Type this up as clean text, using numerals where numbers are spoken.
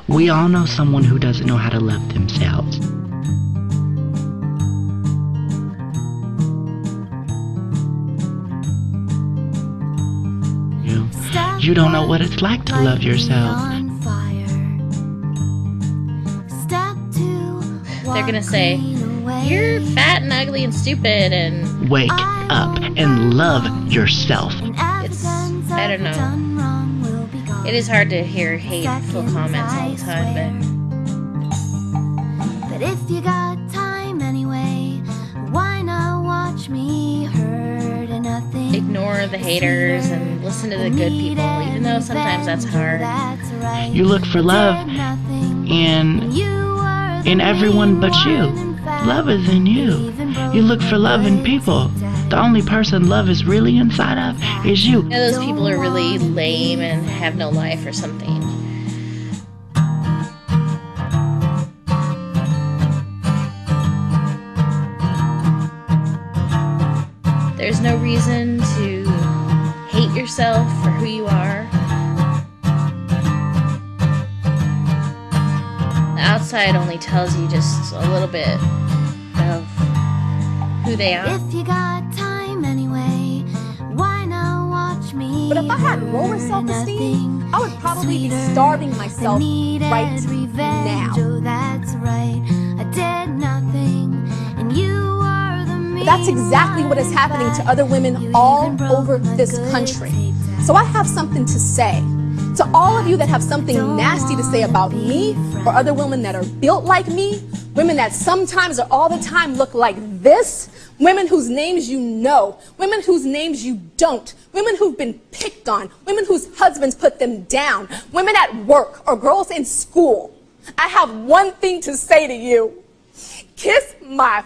We all know someone who doesn't know how to love themselves. You don't know what it's like to love yourself. They're gonna say, you're fat and ugly and stupid and... Wake up and love yourself. I don't know. It is hard to hear hateful comments all the time, but if you got time anyway, why not watch me hurt and nothing? Ignore the haters and listen to the good people, even though sometimes that's hard. You look for love in everyone but you. Love is in you. You look for love in people. The only person love is really inside of is you. You know, those people are really lame and have no life or something. There's no reason to hate yourself for who you are. The outside only tells you just a little bit of who they are. If you got time anyway, why not watch me? But if I had lower self-esteem, I would probably be starving myself right now. That's right. I did nothing, and you were the me. That's exactly what is happening to other women all over this country. So I have something to say. To all of you that have something nasty to say about me or other women that are built like me, women that sometimes or all the time look like this, women whose names you know, women whose names you don't, women who've been picked on, women whose husbands put them down, women at work or girls in school, I have one thing to say to you. Kiss my